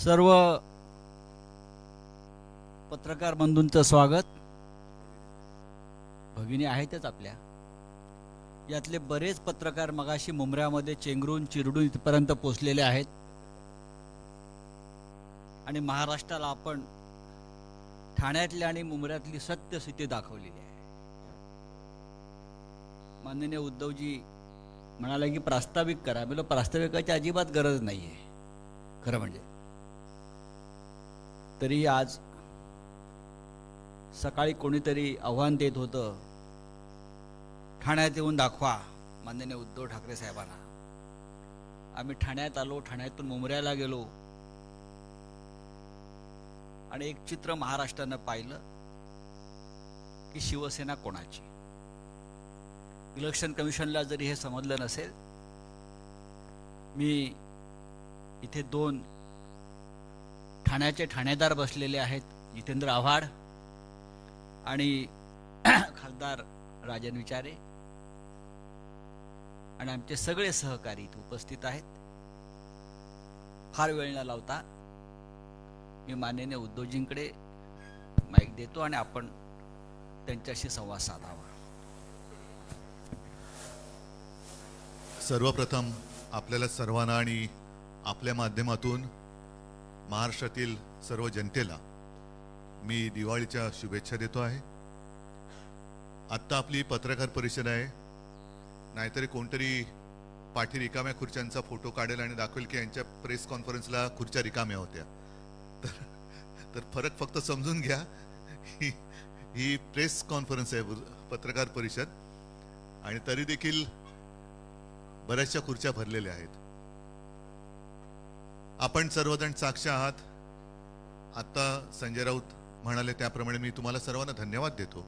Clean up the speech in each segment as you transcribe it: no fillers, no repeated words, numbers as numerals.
सर्व पत्रकार बंधूंचं स्वागत. भगिनी आहेतच आपल्या यातले बरेच पत्रकार मगाशी मुंबऱ्यामध्ये चेंगरून चिरडून इथपर्यंत पोहोचलेले आहेत आणि महाराष्ट्राला आपण ठाण्यातली आणि मुंबऱ्यातली सत्यस्थिती दाखवलेली आहे. माननीय उद्धवजी म्हणाले की प्रास्ताविक करा. म्हणजे प्रास्ताविकाची अजिबात गरज नाही आहे खरं म्हणजे. तरी आज सकाळी कोणीतरी आव्हान देत होतं, ठाण्यात येऊन दाखवा माननीय उद्धव ठाकरे साहेबांना. आम्ही ठाण्यात आलो, ठाण्यातून मुंबऱ्याला गेलो आणि एक चित्र महाराष्ट्रानं पाहिलं की शिवसेना कोणाची. इलेक्शन कमिशनला जरी हे समजलं नसेल, मी इथे दोन ठाण्याचे ठाणेदार बसलेले आहेत, जितेंद्र आव्हाड आणि खासदार राजन विचारे, आणि आमचे सगळे सहकारी इथे उपस्थित आहेत. फार वेळ न लावता मी माननीय उद्धवजींकडे माईक देतो आणि आपण त्यांच्याशी संवाद साधावा. सर्वप्रथम आपल्याला सर्वांना आणि आपल्या माध्यमातून महाराष्ट्रातील सर्व जनतेला मी दिवाळीच्या शुभेच्छा देतो आहे. आत्ता आपली पत्रकार परिषद आहे, नाहीतरी कोणतरी पाठी रिकाम्या खुर्च्यांचा फोटो काढेल आणि दाखवेल की यांच्या प्रेस कॉन्फरन्सला खुर्च्या रिकाम्या होत्या. तर फरक फक्त समजून घ्या, ही प्रेस कॉन्फरन्स आहे, पत्रकार परिषद, आणि तरी देखील बऱ्याचशा खुर्च्या भरलेल्या आहेत. आपण सर्वजण साक्ष आहात. आता संजय राऊत म्हणाले त्याप्रमाणे मी तुम्हाला सर्वांना धन्यवाद देतो.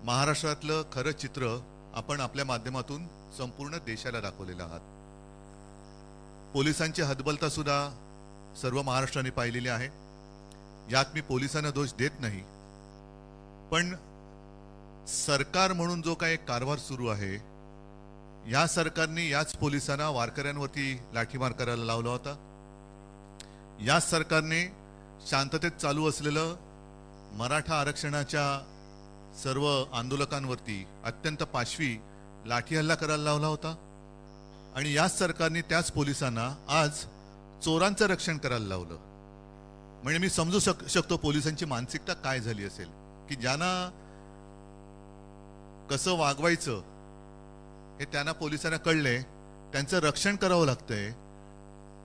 महाराष्ट्रातलं खरं चित्र आपण आपल्या माध्यमातून संपूर्ण देशाला दाखवलेलं आहात. पोलिसांची हतबलता सुद्धा सर्व महाराष्ट्राने पाहिलेली आहे. यात मी पोलिसांना दोष देत नाही, पण सरकार म्हणून जो काही कारभार सुरू आहे, या सरकारने याच पोलिसांना वारकऱ्यांवरती लाठीमार करायला लावला होता. याच सरकारने शांततेत चालू असलेलं मराठा आरक्षणाच्या सर्व आंदोलकांवरती अत्यंत पाशवी लाठी हल्ला करायला लावला होता. आणि याच सरकारने त्याच पोलिसांना आज चोरांचं रक्षण करायला लावलं. म्हणजे मी समजू शकतो पोलिसांची मानसिकता काय झाली असेल, की ज्यांना कसं वागवायचं हे त्यांना पोलिसांना कळले, त्यांचं रक्षण करावं लागतंय.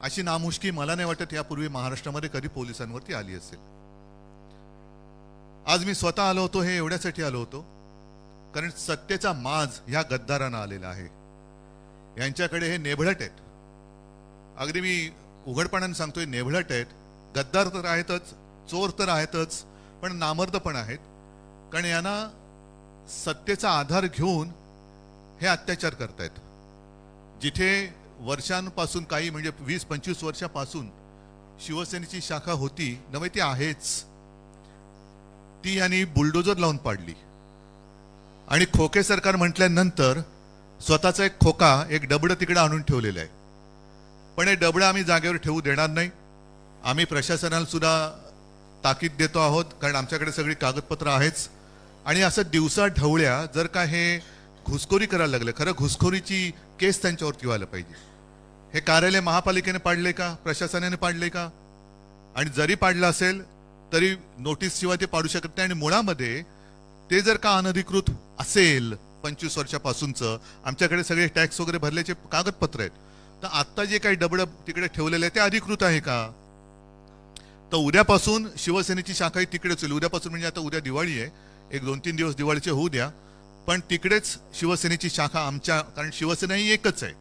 अशी नामुष्की मला नाही वाटत यापूर्वी महाराष्ट्रामध्ये कधी पोलिसांवरती आली असेल. आज मी स्वतः आलो होतो, हे एवढ्यासाठी आलो होतो कारण सत्तेचा माज ह्या गद्दारांना आलेला आहे. यांच्याकडे हे नेभळट आहेत, अगदी मी उघडपणाने सांगतोय, नेभळट आहेत. गद्दार तर आहेतच, चोर तर आहेतच, पण नामर्द पण आहेत. कारण यांना सत्तेचा आधार घेऊन हे अत्याचार करतायत. जिथे वर्षांपासून, काही म्हणजे 20-25 वर्षापासून शिवसेनेची शाखा होती नव्हे, ती आहेच, ती यांनी बुलडोजर लावून पाडली. आणि खोके सरकार म्हटल्यानंतर स्वतःचा एक खोका, एक डबडं तिकडे आणून ठेवलेलं आहे. पण हे डबडं आम्ही जागेवर ठेवू देणार नाही. आम्ही प्रशासनाला सुद्धा ताकीद देतो आहोत, कारण आमच्याकडे सगळी कागदपत्र आहेच. आणि असं दिवसा ढवळ्या जर का हे घुसखोरी करायला लागले, खरं घुसखोरीची केस त्यांच्यावरती व्हायला पाहिजे. हे कार्यालय महापालिकेने पाडले का, प्रशासनाने पाडले का? आणि जरी पाडलं असेल तरी नोटीस शिवाय ते पाडू शकत नाही. आणि मुळामध्ये ते जर का अनधिकृत असेल 25 वर्षापासूनचं, आमच्याकडे सगळे टॅक्स वगैरे भरल्याचे कागदपत्र आहेत, तर आत्ता जे काही डबडं तिकडे ठेवलेलं आहे ते अधिकृत आहे का? तर उद्यापासून शिवसेनेची शाखाही तिकडेच होईल. उद्यापासून म्हणजे आता उद्या दिवाळी आहे, एक 2-3 दिवस दिवाळीचे होऊ द्या, पण तिकडेच शिवसेनेची शाखा आमच्या, कारण शिवसेना ही एकच आहे.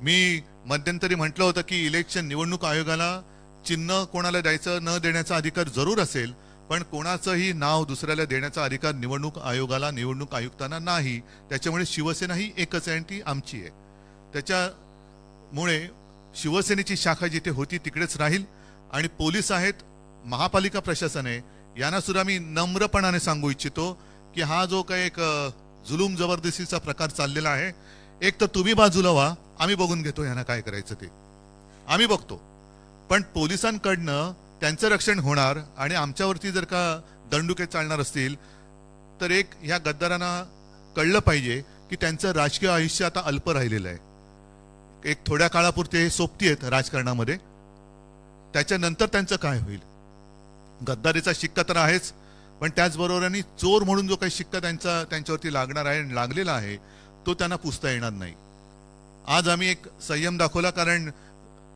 मी मध्यंतरी म्हटलं होतं की इलेक्शन निवडणूक आयोगाला चिन्ह कोणाला द्यायचं न देण्याचा अधिकार जरूर असेल, पण कोणाचंही नाव दुसऱ्याला देण्याचा अधिकार निवडणूक आयोगाला, निवडणूक आयुक्तांना नाही. त्याच्यामुळे शिवसेना ही एकच आहे आणि ती आमची आहे. त्याच्यामुळे शिवसेनेची शाखा जिथे होती तिकडेच राहील. आणि पोलीस आहेत, महापालिका प्रशासन आहे, यांना सुद्धा मी नम्रपणाने सांगू इच्छितो की हा जो काही एक जुलूम जबरदस्तीचा प्रकार चाललेला आहे, एक तर तुम्ही बाजूला व्हा, आम्ही बघून घेतो यांना काय करायचं ते, आम्ही बघतो. पण पोलिसांकडनं त्यांचं रक्षण होणार आणि आमच्यावरती जर का दंडुके चालणार असतील तर एक ह्या गद्दारांना कळलं पाहिजे की त्यांचं राजकीय आयुष्य आता अल्प राहिलेलं आहे. एक थोड्या काळापुरते हे सोबती आहेत राजकारणामध्ये, त्याच्यानंतर त्यांचं काय होईल. गद्दारीचा शिक्का तर आहेच, पण त्याचबरोबराने चोर म्हणून जो काही शिक्का त्यांच्यावरती लागणार आहे आणि लागलेला आहे तो त्यांना पुसता येणार नाही. आज आम्ही एक संयम दाखवला, कारण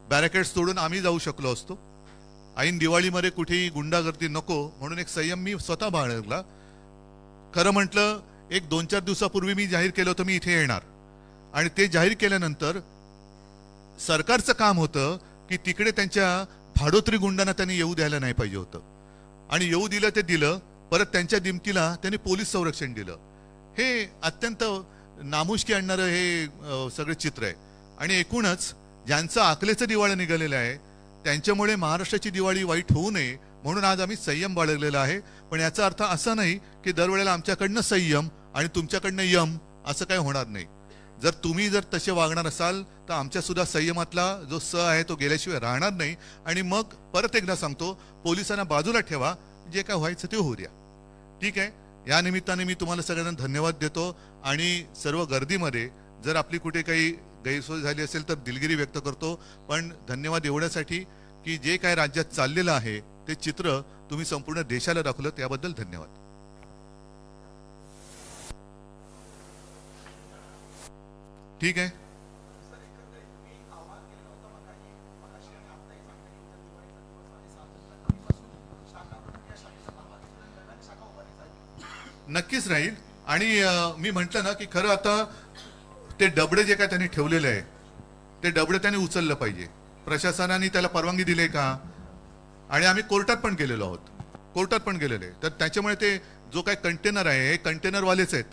बॅरिकेड्स तोडून आम्ही जाऊ शकलो असतो. ऐन दिवाळीमध्ये कुठेही गुंडागर्दी नको म्हणून एक संयम मी स्वतः बाळगला. खरं म्हटलं, एक 2-4 दिवसापूर्वी मी जाहीर केलं होतं मी इथे येणार, आणि ते जाहीर केल्यानंतर सरकारचं काम होतं की तिकडे त्यांच्या भाडोत्री गुंडांना त्यांनी येऊ द्यायला नाही पाहिजे होतं, आणि येऊ दिलं ते दिलं. परत त्यांच्या दिमतीला त्यांनी पोलीस संरक्षण दिलं. हे अत्यंत नामुष्की आणणारं हे सगळे चित्र आहे. आणि एकूणच ज्यांचं आकलेचं दिवाळं निघालेलं आहे त्यांच्यामुळे महाराष्ट्राची दिवाळी वाईट होऊ नये म्हणून आज आम्ही संयम बाळगलेला आहे. पण याचा अर्थ असा नाही की दरवेळेला आमच्याकडनं संयम आणि तुमच्याकडनं यम असं काही होणार नाही. जर तसे वागणार असाल तर आमच्या सुद्धा संयमातला जो स आहे तो गेल्याशिवाय राहणार नाही. आणि मग परत एकदा सांगतो, पोलिसांना बाजूला ठेवा, जे काय व्हायचं ते होऊ द्या. ठीक आहे. या निमित्ताने मी तुम्हाला सगळ्यांना धन्यवाद देतो. आणि सर्व गर्दीमध्ये जर आपली कुठे काही गैरसोय झाली असेल तर दिलगिरी व्यक्त करतो. पण धन्यवाद एवढ्यासाठी की जे काय राज्यात चाललेलं आहे ते चित्र तुम्ही संपूर्ण देशाला दाखवलं, त्याबद्दल धन्यवाद. ठीक आहे. नक्कीच राहील. आणि मी म्हटलं ना की खरं आता ते डबडे जे काय त्यांनी ठेवलेले आहे ते डबडे त्यांनी उचललं पाहिजे. प्रशासनाने त्याला परवानगी दिली का? आणि आम्ही कोर्टात पण गेलेलो आहोत, कोर्टात पण गेलेले. तर त्याच्यामुळे ते जो काय कंटेनर आहे हे कंटेनरवालेच आहेत,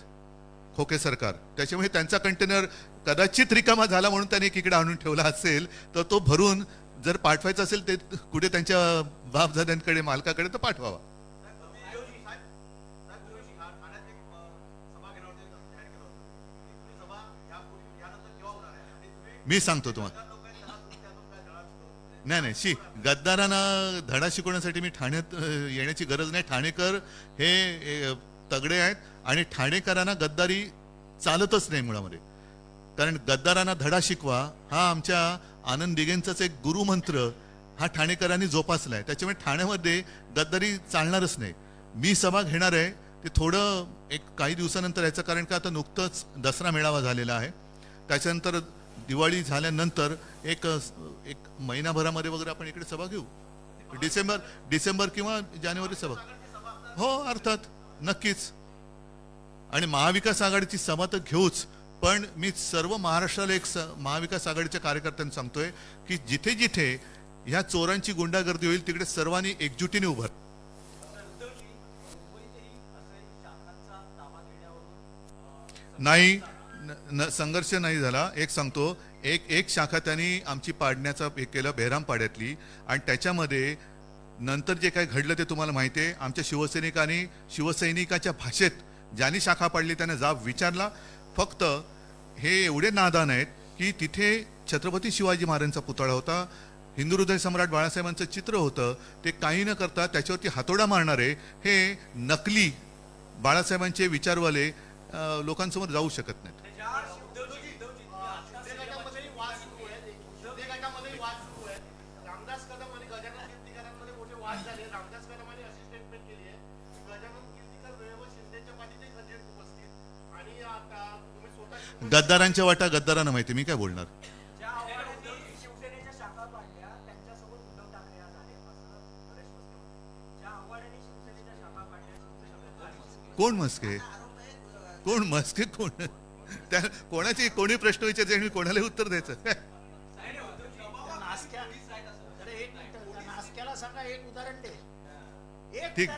खोके सरकार. त्याच्यामुळे त्यांचा कंटेनर कदाचित रिकामा झाला म्हणून त्याने एकीकडे आणून ठेवला असेल, तर तो भरून जर पाठवायचा असेल ते कुठे त्यांच्या बापजाद्यांकडे मालकाकडे तर पाठवावा. मी सांगतो तुम्हाला. नाही, गद्दारांना धडा शिकवण्यासाठी मी ठाण्यात येण्याची गरज नाही. ठाणेकर हे तगडे आहेत आणि ठाणेकरांना गद्दारी चालतच नाही मुळामध्ये. कारण गद्दारांना धडा शिकवा हा आमच्या आनंद दिघेंचाच एक गुरुमंत्र हा ठाणेकरांनी जोपासलाय. त्याच्यामुळे ठाण्यामध्ये गद्दारी चालणारच नाही. मी सभा घेणार आहे ते थोडं एक काही दिवसानंतर याचं, कारण का आता नुकतंच दसरा मेळावा झालेला आहे. त्याच्यानंतर दिवाळी झाल्यानंतर एक महिनाभरामध्ये वगैरे आपण इकडे सभा घेऊ. डिसेंबर किंवा जानेवारी सभा. हो, अर्थात, नक्कीच. आणि महाविकास आघाडीची सभा तर घेऊच, पण मी सर्व महाराष्ट्राला एक महाविकास आघाडीच्या कार्यकर्त्यांना सांगतोय की जिथे जिथे ह्या चोरांची गुंडागर्दी होईल तिकडे सर्वांनी एकजुटीने उभं. नाही, संघर्ष नाही झाला. एक सांगतो, एक शाखा त्यांनी आमची पाडण्याचा हे केलं, बेहरामपाड्यातली. आणि त्याच्यामध्ये नंतर जे काय घडलं ते तुम्हाला माहिती आहे. आमच्या शिवसैनिकांनी शिवसैनिकाच्या भाषेत ज्यांनी शाखा पाडली त्याने जाब विचारला. फक्त हे एवढे नादान आहेत की तिथे छत्रपती शिवाजी महाराजांचा पुतळा होता, हिंदू हृदय सम्राट बाळासाहेबांचं चित्र होतं. ते काही न करता त्याच्यावरती हातोडा मारणारे हे नकली बाळासाहेबांचे विचारवाले लोकांसमोर जाऊ शकत नाहीत. गद्दारांच्या वाटा गद्दारांना माहिती, मी काय बोलणार. कोण मस्के कोण त्या कोणाची कोणी प्रश्न विचारते आणि कोणाला उत्तर द्यायचं. ठीक,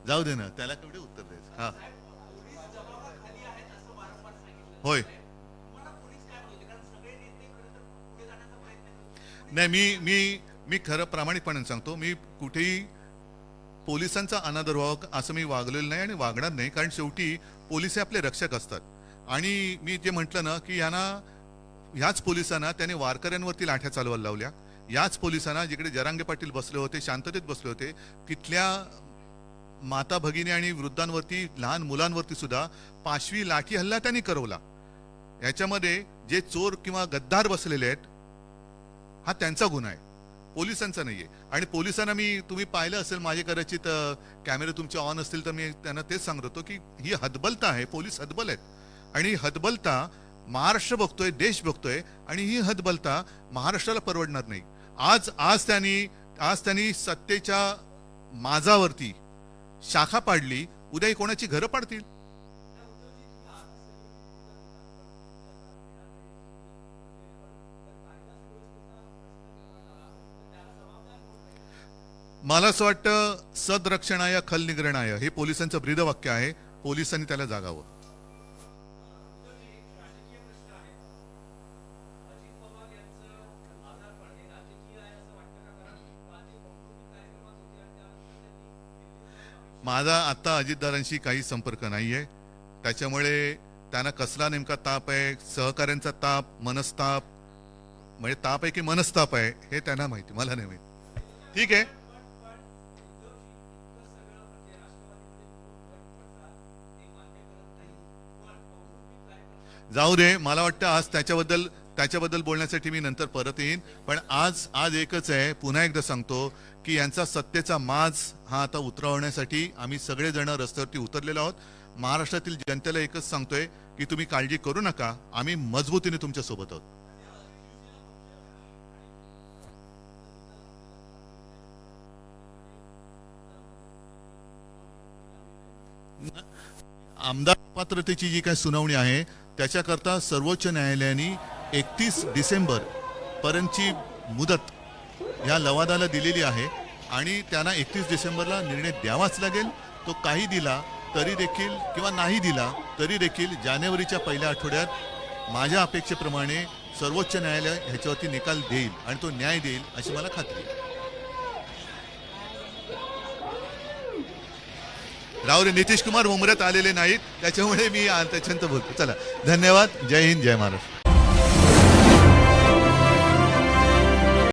जाऊ दे ना, त्याला केवढे उत्तर द्यायचं. हा, होय. नाही, मी खरं प्रामाणिकपणे सांगतो, मी कुठेही पोलिसांचा अनादर व्हावा असं मी वागलेलं नाही आणि वागणार नाही. कारण शेवटी पोलीस हे आपले रक्षक असतात. आणि मी जे म्हटलं ना की ह्याच पोलिसांना त्याने वारकऱ्यांवरती लाठ्या चालवायला लावल्या, याच पोलिसांना जिकडे जरांगे पाटील बसले होते, शांततेत बसले होते, तिथल्या माता भगिनी आणि वृद्धांवरती, लहान मुलांवरती सुद्धा पाशवी लाठी हल्ला त्यांनी करवला. याच्यामध्ये जे चोर किंवा गद्दार बसलेले आहेत हा त्यांचा गुन्हा आहे, पोलिसांचा नाहीये. आणि पोलिसांना तुम्ही पाहिलं असेल, माझे कदाचित कॅमेरे तुमचे ऑन असतील तर मी त्यांना तेच सांगत होतो की ही हतबलता आहे, पोलीस हतबल आहेत. आणि ही हतबलता महाराष्ट्र बघतोय, देश बघतोय, आणि ही हतबलता महाराष्ट्राला परवडणार नाही. आज त्यांनी सत्तेच्या माजावरती शाखा पाडली, उद्या कोणाची घरं पाडतील. मला असं वाटतं सदरक्षणाय खल निग्रणाय हे पोलिसांचं ब्रीदवाक्य आहे. पोलिसांनी त्याला जागावं. माझा आता अजितदारांशी काही संपर्क नाहीये, त्याच्यामुळे त्यांना कसला नेमका ताप आहे, सहकाऱ्यांचा ताप, मनस्ताप, म्हणजे ताप आहे की मनस्ताप आहे हे त्यांना माहिती, मला नाही माहिती. ठीक आहे, जाऊ दे. मला वाटतं आज त्याच्याबद्दल बोलण्यासाठी मी नंतर परत येईन. पण आज एकच आहे, पुन्हा एकदा सांगतो की यांचा सत्तेचा माज हा आता उतरवण्यासाठी आम्ही सगळेजण रस्त्यावरती उतरलेलो आहोत. महाराष्ट्रातील जनतेला एकच सांगतोय की तुम्ही काळजी करू नका, आम्ही मजबूतीने तुमच्या सोबत आहोत. आमदार पात्रतेची जी काही सुनावणी आहे त्याच्याकरता सर्वोच्च न्यायालयाने 31 डिसेंबर पर्यंतची मुदत या लवादाला दिलेली आहे आणि त्यांना 31 डिसेंबरला निर्णय द्यावाच लागेल. तो काही दिला तरी देखील किंवा नाही दिला तरी देखील जानेवारीच्या पहिल्या आठवड्यात माझ्या अपेक्षेप्रमाणे सर्वोच्च न्यायालय ह्याच्यावरती निकाल देईल आणि तो न्याय देईल अशी मला खात्री आहे. राहुल नितीश कुमार मुंबईत आलेले नाहीत, त्याच्यामुळे मी त्याच्यानंतर बोलतो. चला, धन्यवाद. जय हिंद, जय महाराष्ट्र.